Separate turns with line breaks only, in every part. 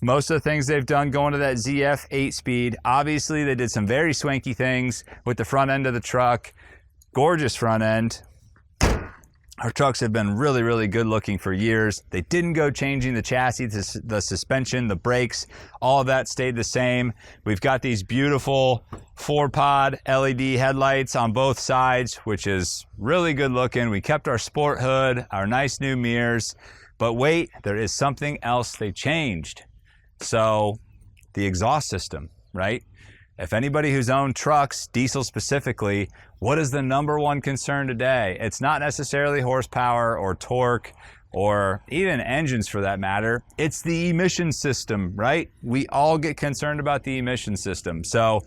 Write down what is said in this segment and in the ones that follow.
most of the things they've done going to that ZF 8-speed. Obviously, they did some very swanky things with the front end of the truck. Gorgeous front end. Our trucks have been really, really good looking for years. They didn't go changing the chassis, the suspension, the brakes, all of that stayed the same. We've got these beautiful 4-pod LED headlights on both sides, which is really good looking. We kept our sport hood, our nice new mirrors, but wait, there is something else they changed. So the exhaust system, right? If anybody who's owned trucks, diesel specifically, what is the number one concern today? It's not necessarily horsepower or torque or even engines for that matter. It's the emission system, right? We all get concerned about the emission system. So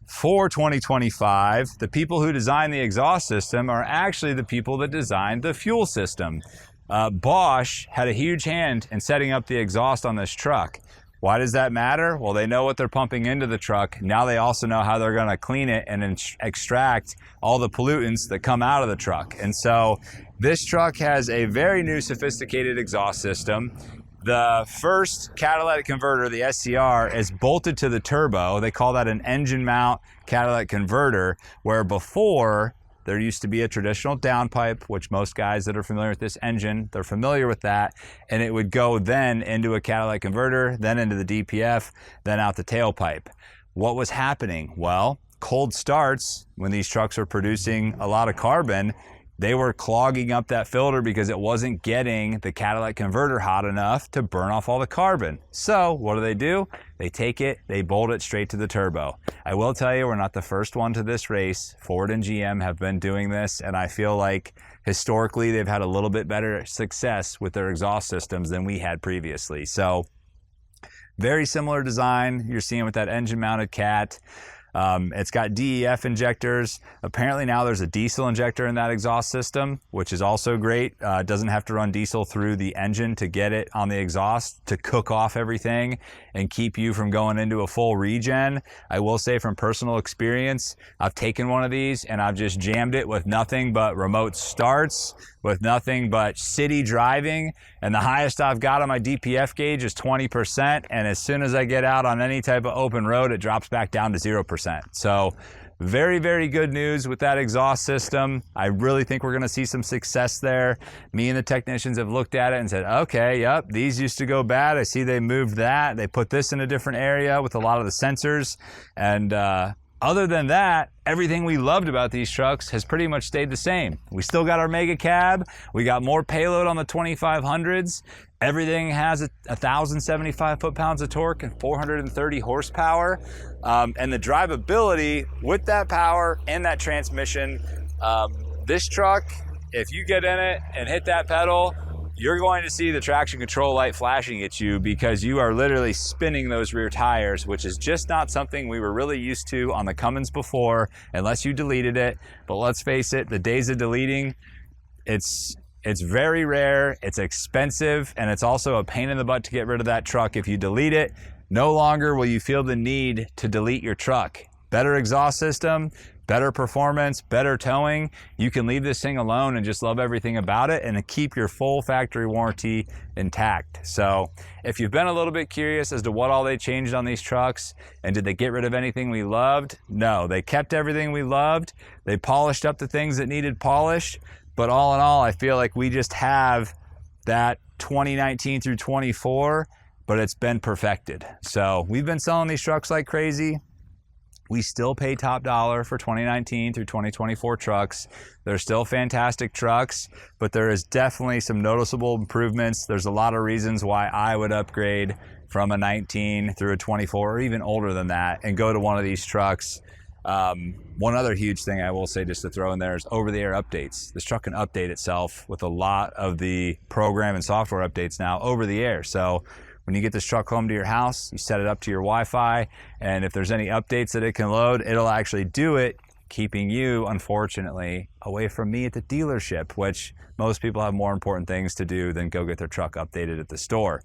for 2025, the people who design the exhaust system are actually the people that designed the fuel system. Bosch had a huge hand in setting up the exhaust on this truck. Why does that matter? Well, they know what they're pumping into the truck. Now they also know how they're going to clean it and extract all the pollutants that come out of the truck. And so this truck has a very new sophisticated exhaust system. The first catalytic converter, the SCR, is bolted to the turbo. They call that an engine mount catalytic converter, where before there used to be a traditional downpipe, which most guys that are familiar with this engine, they're familiar with that. And it would go then into a catalytic converter, then into the DPF, then out the tailpipe. What was happening? Well, cold starts, when these trucks are producing a lot of carbon, they were clogging up that filter because it wasn't getting the catalytic converter hot enough to burn off all the carbon. So what do? They take it, they bolt it straight to the turbo. I will tell you, we're not the first one to this race. Ford and GM have been doing this, and I feel like historically they've had a little bit better success with their exhaust systems than we had previously. So very similar design you're seeing with that engine mounted cat. It's got DEF injectors. Apparently now there's a diesel injector in that exhaust system, which is also great. It doesn't have to run diesel through the engine to get it on the exhaust to cook off everything and keep you from going into a full regen. I will say from personal experience, I've taken one of these and I've just jammed it with nothing but remote starts, with nothing but city driving, and the highest I've got on my DPF gauge is 20%, and as soon as I get out on any type of open road, it drops back down to 0%. So very, very good news with that exhaust system. I really think we're gonna see some success there. Me and the technicians have looked at it and said, okay, yep, these used to go bad. I see they moved that. They put this in a different area with a lot of the sensors, and other than that, everything we loved about these trucks has pretty much stayed the same. We still got our mega cab. We got more payload on the 2500s. Everything has 1,075 foot-pounds of torque and 430 horsepower. And the drivability with that power and that transmission, this truck, if you get in it and hit that pedal, you're going to see the traction control light flashing at you because you are literally spinning those rear tires, which is just not something we were really used to on the Cummins before, unless you deleted it. But let's face it, the days of deleting, it's very rare, it's expensive, and it's also a pain in the butt to get rid of that truck. If you delete it, no longer will you feel the need to delete your truck. Better exhaust system, better performance, better towing. You can leave this thing alone and just love everything about it and keep your full factory warranty intact. So if you've been a little bit curious as to what all they changed on these trucks and did they get rid of anything we loved? No, they kept everything we loved. They polished up the things that needed polished. But all in all, I feel like we just have that 2019 through 24, but it's been perfected. So we've been selling these trucks like crazy. We still pay top dollar for 2019 through 2024 trucks. They're still fantastic trucks, but there is definitely some noticeable improvements. There's a lot of reasons why I would upgrade from a 19 through a 24 or even older than that and go to one of these trucks. One other huge thing I will say just to throw in there is over-the-air updates. This truck can update itself with a lot of the program and software updates now over the air. So when you get this truck home to your house, you set it up to your Wi-Fi, and if there's any updates that it can load, it'll actually do it, keeping you, unfortunately, away from me at the dealership, which most people have more important things to do than go get their truck updated at the store.